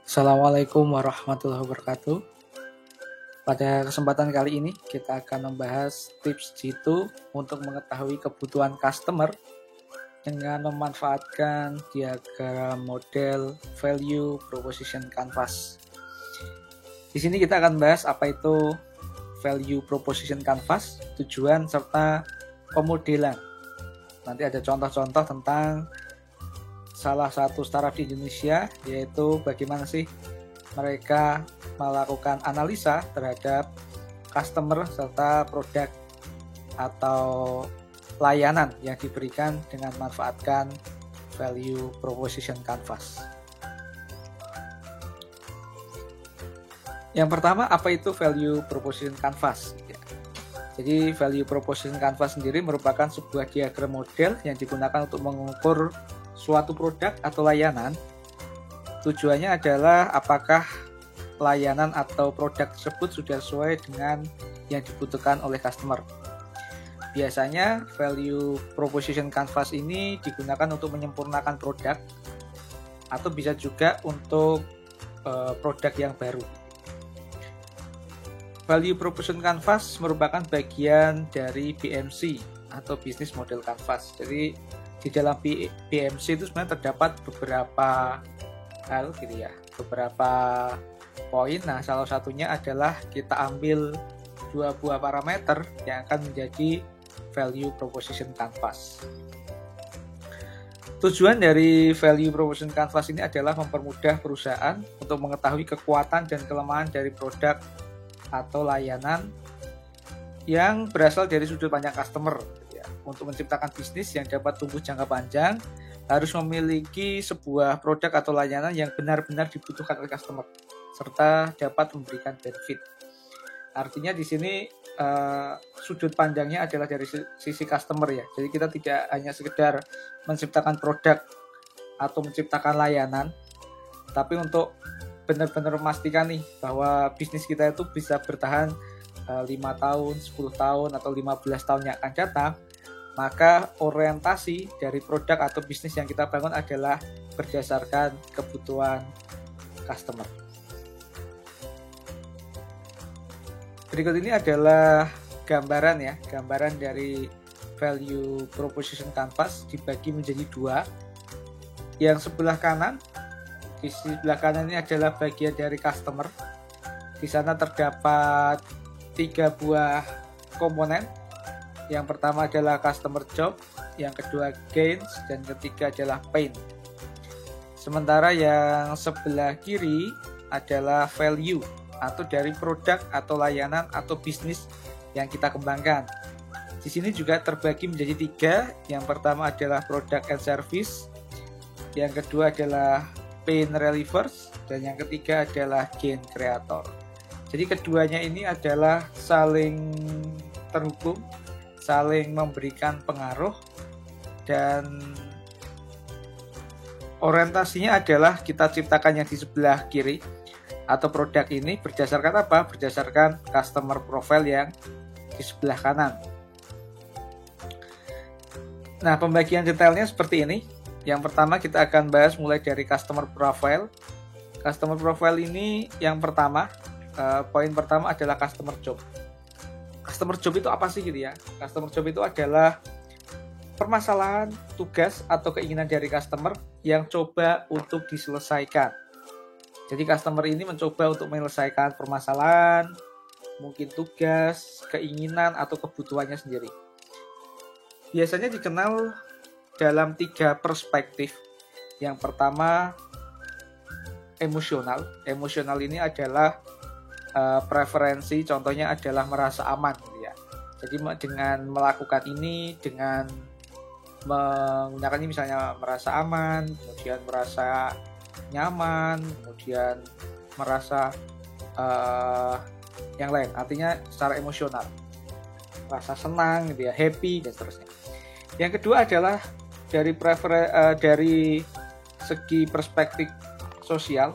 Assalamualaikum warahmatullahi wabarakatuh. Pada kesempatan kali ini kita akan membahas tips jitu untuk mengetahui kebutuhan customer dengan memanfaatkan diagram model value proposition canvas. Di sini kita akan bahas apa itu value proposition canvas, tujuan serta pemodelan. Nanti ada contoh-contoh tentang salah satu startup di Indonesia, yaitu bagaimana sih mereka melakukan analisa terhadap customer serta produk atau layanan yang diberikan dengan memanfaatkan value proposition canvas. Yang pertama, apa itu value proposition canvas? Jadi value proposition canvas sendiri merupakan sebuah diagram model yang digunakan untuk mengukur suatu produk atau layanan. Tujuannya adalah apakah layanan atau produk tersebut sudah sesuai dengan yang dibutuhkan oleh customer. Biasanya value proposition canvas ini digunakan untuk menyempurnakan produk atau bisa juga untuk produk yang baru. Value proposition canvas merupakan bagian dari BMC atau business model canvas. Jadi di dalam BMC itu sebenarnya terdapat beberapa hal gitu ya, beberapa poin. Nah, salah satunya adalah kita ambil dua buah parameter yang akan menjadi value proposition canvas. Tujuan dari value proposition canvas ini adalah mempermudah perusahaan untuk mengetahui kekuatan dan kelemahan dari produk atau layanan yang berasal dari sudut pandang customer. Untuk menciptakan bisnis yang dapat tumbuh jangka panjang, harus memiliki sebuah produk atau layanan yang benar-benar dibutuhkan oleh customer, serta dapat memberikan benefit. Artinya di sini sudut pandangnya adalah dari sisi customer ya. Jadi kita tidak hanya sekedar menciptakan produk atau menciptakan layanan, tapi untuk benar-benar memastikan nih bahwa bisnis kita itu bisa bertahan 5 tahun, 10 tahun, atau 15 tahun yang akan datang. Maka orientasi dari produk atau bisnis yang kita bangun adalah berdasarkan kebutuhan customer. Berikut ini adalah gambaran dari value proposition canvas dibagi menjadi dua. Yang sebelah kanan, di sebelah kanan ini adalah bagian dari customer. Di sana terdapat 3 buah komponen. Yang pertama adalah customer job, yang kedua gains, dan ketiga adalah pain. Sementara yang sebelah kiri adalah value atau dari produk atau layanan atau bisnis yang kita kembangkan. Di sini juga terbagi menjadi 3. Yang pertama adalah product and service, yang kedua adalah pain relievers, dan yang ketiga adalah gain creator. Jadi keduanya ini adalah saling terhubung, saling memberikan pengaruh, dan orientasinya adalah kita ciptakan yang di sebelah kiri atau produk ini berdasarkan apa? Berdasarkan customer profile yang di sebelah kanan. Nah, pembagian detailnya seperti ini. Yang pertama kita akan bahas mulai dari customer profile. Customer profile ini yang pertama, poin pertama adalah customer job. Customer job itu apa sih gitu ya? Customer job itu adalah permasalahan, tugas, atau keinginan dari customer yang coba untuk diselesaikan. Jadi customer ini mencoba untuk menyelesaikan permasalahan, mungkin tugas, keinginan, atau kebutuhannya sendiri. Biasanya dikenal dalam 3 perspektif. Yang pertama, emosional. Emosional ini adalah preferensi, contohnya adalah merasa aman gitu ya. Jadi dengan melakukan ini, dengan menggunakan ini misalnya merasa aman, kemudian merasa nyaman, kemudian merasa yang lain, artinya secara emosional, rasa senang gitu ya, happy dan seterusnya. Yang kedua adalah dari segi perspektif sosial,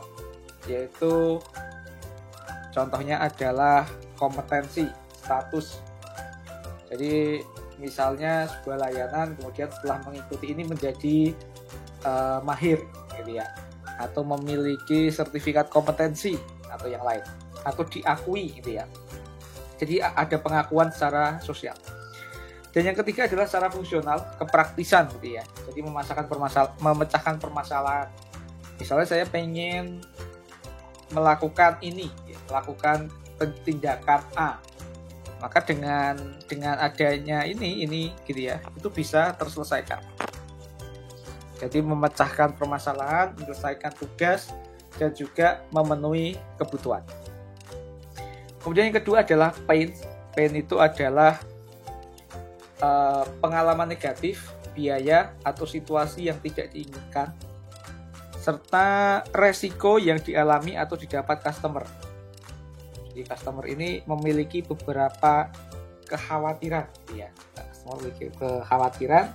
yaitu contohnya adalah kompetensi, status. Jadi misalnya sebuah layanan kemudian setelah mengikuti ini menjadi mahir gitu ya. atau memiliki sertifikat kompetensi atau yang lain, atau diakui gitu ya. Jadi ada pengakuan secara sosial. Dan yang ketiga adalah secara fungsional, kepraktisan gitu ya. Jadi memecahkan permasalahan. Misalnya saya pengen melakukan ini, ya, melakukan tindakan A, maka dengan adanya ini gitu ya, itu bisa terselesaikan. Jadi memecahkan permasalahan, menyelesaikan tugas, dan juga memenuhi kebutuhan. Kemudian yang kedua adalah pain. Pain itu adalah pengalaman negatif, biaya, atau situasi yang tidak diinginkan, serta resiko yang dialami atau didapat customer. Jadi customer ini memiliki beberapa kekhawatiran, ya. Customer memiliki kekhawatiran.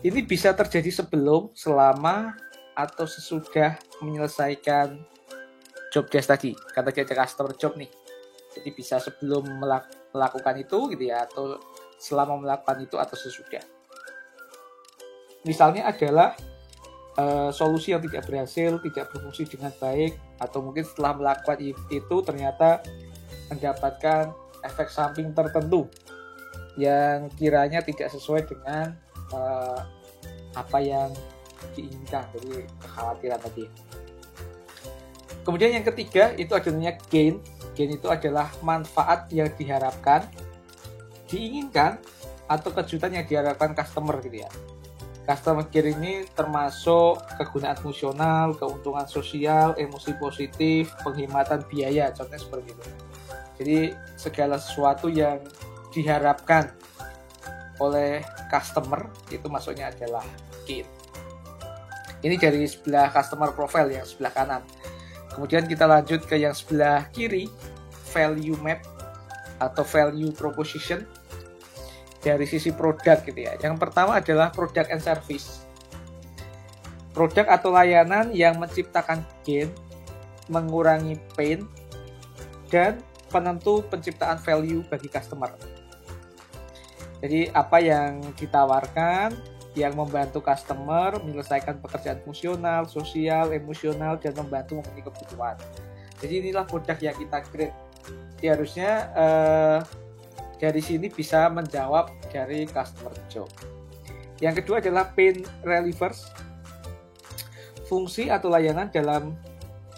Ini bisa terjadi sebelum, selama, atau sesudah menyelesaikan job desk tadi. Kata kita customer job nih. Jadi bisa sebelum melakukan itu gitu ya, atau selama melakukan itu atau sesudah. Misalnya adalah solusi yang tidak berhasil, tidak berfungsi dengan baik, atau mungkin setelah melakukan itu ternyata mendapatkan efek samping tertentu yang kiranya tidak sesuai dengan apa yang diinginkan, jadi kekhawatiran tadi. Kemudian yang ketiga itu adanya gain. Gain itu adalah manfaat yang diharapkan, diinginkan, atau kejutan yang diharapkan customer gitu ya. Customer care ini termasuk kegunaan fungsional, keuntungan sosial, emosi positif, penghematan biaya, contohnya seperti itu. Jadi segala sesuatu yang diharapkan oleh customer itu maksudnya adalah gain. Ini dari sebelah customer profile yang sebelah kanan. Kemudian kita lanjut ke yang sebelah kiri, value map atau value proposition. Dari sisi produk gitu ya. Yang pertama adalah product and service. Produk atau layanan yang menciptakan gain, mengurangi pain, dan penentu penciptaan value bagi customer. Jadi apa yang ditawarkan yang membantu customer menyelesaikan pekerjaan fungsional, sosial, emosional, dan membantu memenuhi kebutuhan. Jadi inilah produk yang kita create. Jadi harusnya dari sini bisa menjawab dari customer job. Yang kedua adalah pain relievers. Fungsi atau layanan dalam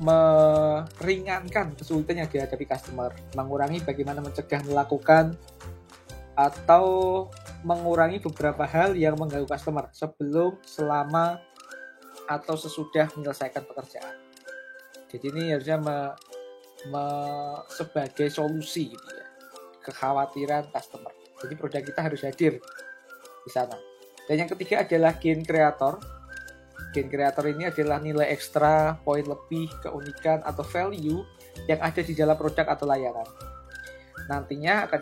meringankan kesulitan yang dihadapi customer, mengurangi bagaimana mencegah melakukan atau mengurangi beberapa hal yang mengganggu customer sebelum, selama, atau sesudah menyelesaikan pekerjaan. Jadi ini harusnya sebagai solusi gitu ya, kekhawatiran customer. Jadi produk kita harus hadir di sana. Dan yang ketiga adalah gain creator. Gain creator ini adalah nilai ekstra, poin lebih, keunikan, atau value yang ada di dalam produk atau layanan. Nantinya akan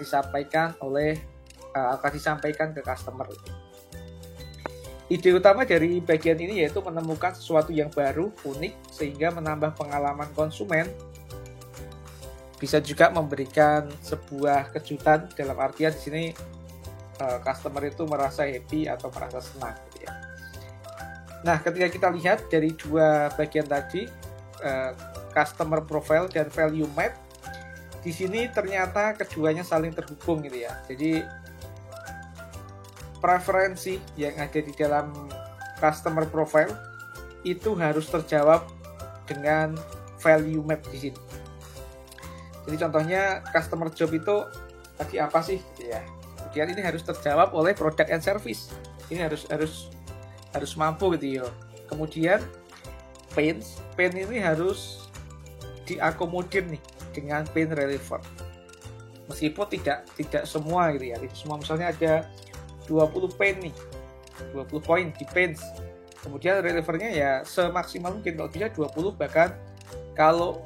disampaikan ke customer. Ide utama dari bagian ini yaitu menemukan sesuatu yang baru, unik, sehingga menambah pengalaman konsumen. Bisa juga memberikan sebuah kejutan, dalam artian di sini customer itu merasa happy atau merasa senang gitu ya. Nah, ketika kita lihat dari dua bagian tadi, customer profile dan value map, di sini ternyata keduanya saling terhubung gitu ya. Jadi preferensi yang ada di dalam customer profile itu harus terjawab dengan value map di sini. Jadi contohnya customer job itu tadi apa sih gitu ya. Kemudian ini harus terjawab oleh product and service. Ini harus mampu gitu ya. Kemudian pain ini harus diakomodir nih dengan pain reliever. Meskipun tidak semua gitu ya. Tidak semua, misalnya ada 20 pain nih. 20 poin di pain. Kemudian relievernya ya semaksimal mungkin, kalau bisa 20, bahkan kalau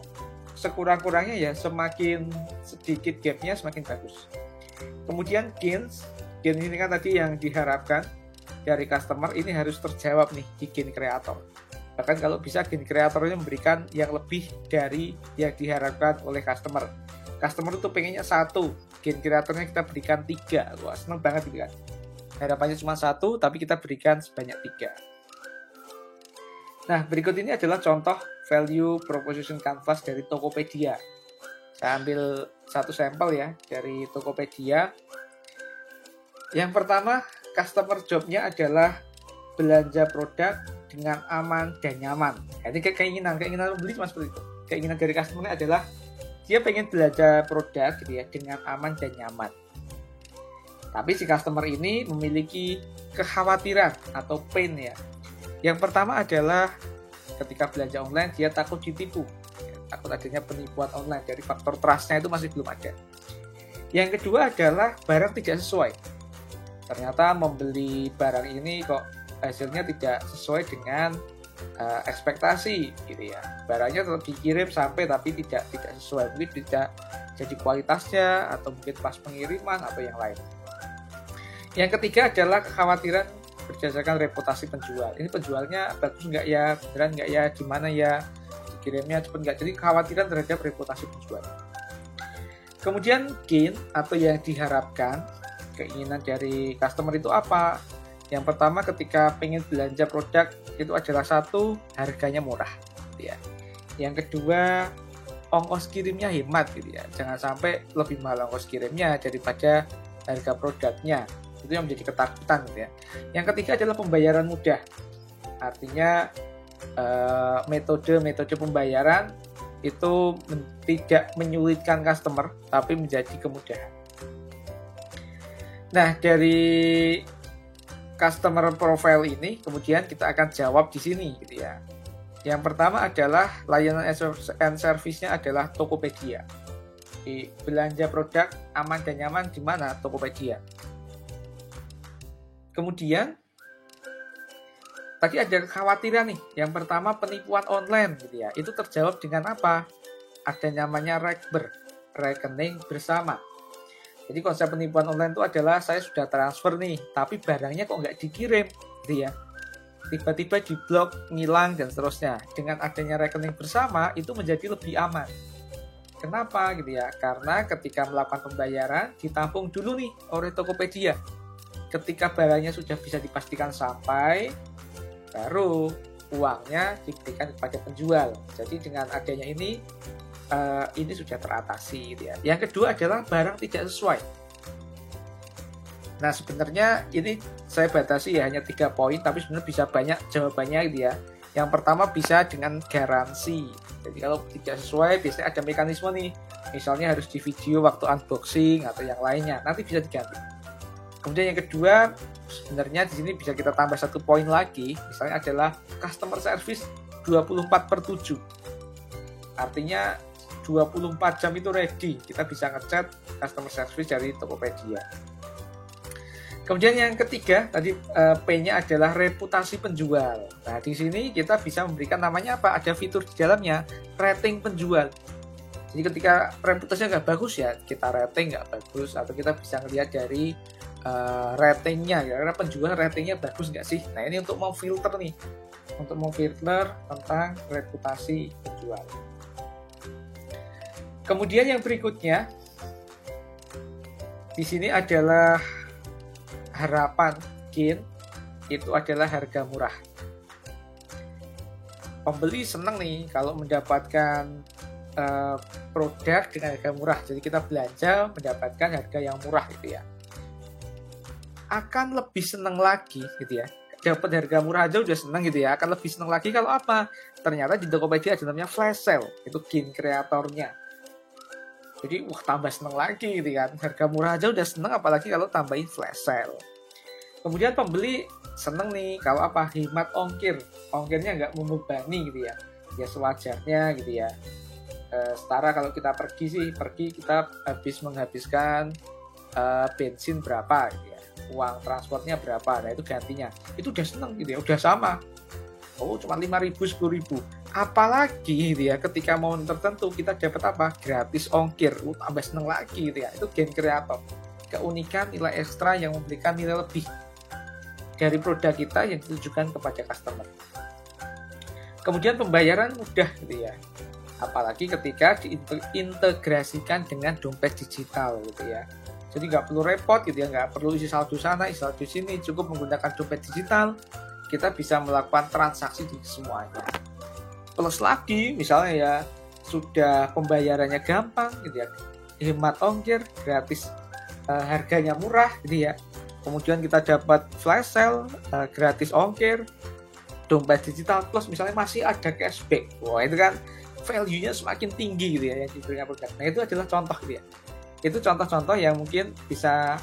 sekurang-kurangnya ya semakin sedikit gapnya semakin bagus. Kemudian gain ini kan tadi yang diharapkan dari customer, ini harus terjawab nih di gain creator. Bahkan kalau bisa gain creatornya memberikan yang lebih dari yang diharapkan oleh customer. Customer itu pengennya 1, gain creatornya kita berikan 3. Wah, seneng banget gitu kan. Harapannya cuma 1, tapi kita berikan sebanyak 3. Nah, berikut ini adalah contoh value proposition canvas dari Tokopedia. Saya ambil satu sampel ya dari Tokopedia. Yang pertama, customer job-nya adalah belanja produk dengan aman dan nyaman. Jadi keinginan pembeli cuma seperti itu. Keinginan dari customer adalah dia pengen belanja produk gitu ya dengan aman dan nyaman. Tapi si customer ini memiliki kekhawatiran atau pain ya. Yang pertama adalah ketika belanja online dia takut ditipu, takut adanya penipuan online. Jadi faktor trust-nya itu masih belum ada. Yang kedua adalah barang tidak sesuai. Ternyata membeli barang ini kok hasilnya tidak sesuai dengan ekspektasi gitu ya. Barangnya tetap dikirim sampai tapi tidak sesuai, mungkin tidak jadi kualitasnya atau mungkin pas pengiriman atau yang lain. Yang ketiga adalah kekhawatiran berdasarkan reputasi penjual. Ini penjualnya bagus nggak ya, beneran nggak ya, gimana ya, dikirimnya cepet nggak. Jadi kekhawatiran terhadap reputasi penjual. Kemudian gain atau yang diharapkan, keinginan dari customer itu apa? Yang pertama ketika pengen belanja produk itu adalah satu, harganya murah gitu ya. Yang kedua, ongkos kirimnya hemat gitu ya. Jangan sampai lebih mahal ongkos kirimnya daripada harga produknya. Itu yang menjadi ketakutan gitu ya. Yang ketiga adalah pembayaran mudah. Artinya metode pembayaran itu tidak menyulitkan customer tapi menjadi kemudahan. Nah, dari customer profile ini kemudian kita akan jawab di sini gitu ya. Yang pertama adalah layanan and service-nya adalah Tokopedia. Di belanja produk aman dan nyaman di mana? Tokopedia. Kemudian tadi ada kekhawatiran nih. Yang pertama penipuan online gitu ya. Itu terjawab dengan apa? Ada namanya REKBER, rekening bersama. Jadi konsep penipuan online itu adalah saya sudah transfer nih, tapi barangnya kok nggak dikirim gitu ya. Tiba-tiba diblok, ngilang dan seterusnya. Dengan adanya rekening bersama itu menjadi lebih aman. Kenapa gitu ya? Karena ketika melakukan pembayaran ditampung dulu nih oleh Tokopedia. Ketika barangnya sudah bisa dipastikan sampai, baru uangnya diberikan kepada penjual. Jadi dengan adanya ini sudah teratasi gitu ya. Yang kedua adalah barang tidak sesuai. Nah sebenarnya ini saya batasi ya hanya 3 poin, tapi sebenarnya bisa banyak jawabannya gitu ya. Yang pertama bisa dengan garansi. Jadi kalau tidak sesuai biasanya ada mekanisme nih. Misalnya harus di video waktu unboxing atau yang lainnya, nanti bisa diganti. Kemudian yang kedua sebenarnya di sini bisa kita tambah 1 poin lagi, misalnya adalah customer service 24/7. Artinya 24 jam itu ready, kita bisa ngechat customer service dari Tokopedia. Kemudian yang ketiga tadi P-nya adalah reputasi penjual. Nah di sini kita bisa memberikan namanya apa? Ada fitur di dalamnya rating penjual. Jadi ketika reputasinya nggak bagus ya kita rating nggak bagus, atau kita bisa melihat dari ratingnya, karena penjual ratingnya bagus nggak sih? Nah ini untuk memfilter nih, untuk memfilter tentang reputasi penjual. Kemudian yang berikutnya di sini adalah harapan gain, itu adalah harga murah. Pembeli senang nih kalau mendapatkan produk dengan harga murah. Jadi kita belanja mendapatkan harga yang murah gitu ya. Akan lebih senang lagi gitu ya. Dapat harga murah aja udah senang gitu ya. Akan lebih senang lagi kalau apa? Ternyata di Tokopedia ada namanya flash sale. Itu gain kreatornya. Jadi tambah seneng lagi gitu kan. Harga murah aja udah seneng, apalagi kalau tambahin flash sale. Kemudian pembeli seneng nih kalau apa? Hemat ongkir. Ongkirnya nggak membebani gitu ya. Ya sewajarnya gitu ya. Setara kalau kita pergi kita menghabiskan bensin berapa gitu ya. Uang transportnya berapa. Nah itu gantinya. Itu udah seneng gitu ya. Udah sama. Oh cuma 5.000, 10.000. Apalagi gitu ya, ketika momen tertentu kita dapat apa? Gratis ongkir, tambah seneng lagi gitu ya. Itu gain kreator. Keunikan, nilai ekstra yang memberikan nilai lebih dari produk kita yang ditujukan kepada customer. Kemudian pembayaran mudah gitu ya. Apalagi ketika diintegrasikan dengan dompet digital gitu ya. Jadi nggak perlu repot gitu ya, nggak perlu isi saldo sana, isi saldo sini, cukup menggunakan dompet digital. kita bisa melakukan transaksi di semuanya. Plus lagi misalnya ya sudah pembayarannya gampang gitu ya, hemat ongkir, gratis, harganya murah gitu ya. Kemudian kita dapat flash sale, gratis ongkir, dompet digital plus misalnya masih ada cashback. Wah, itu kan value-nya semakin tinggi gitu ya yang diberikan produk. Nah, itu adalah contoh gitu ya. Itu contoh-contoh yang mungkin bisa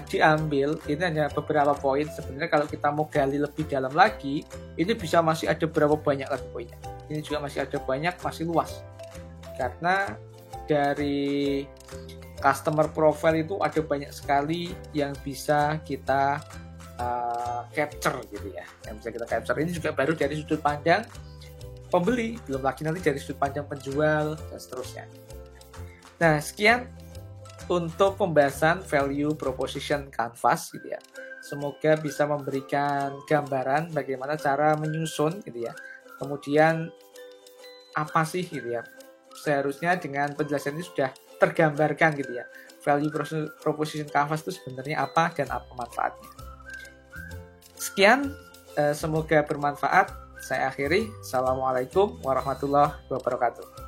diambil. Ini hanya beberapa poin. Sebenarnya kalau kita mau gali lebih dalam lagi, itu bisa masih ada berapa banyak lagi poinnya. Ini juga masih ada banyak, masih luas. Karena dari customer profile itu ada banyak sekali yang bisa kita capture gitu ya, yang bisa kita capture. Ini juga baru dari sudut pandang pembeli, belum lagi nanti dari sudut pandang penjual dan seterusnya. Nah, sekian untuk pembahasan value proposition canvas gitu ya. Semoga bisa memberikan gambaran bagaimana cara menyusun gitu ya. Kemudian apa sih gitu ya, seharusnya dengan penjelasan ini sudah tergambarkan gitu ya, value proposition canvas itu sebenarnya apa dan apa manfaatnya. Sekian, semoga bermanfaat. Saya akhiri. Assalamualaikum warahmatullahi wabarakatuh.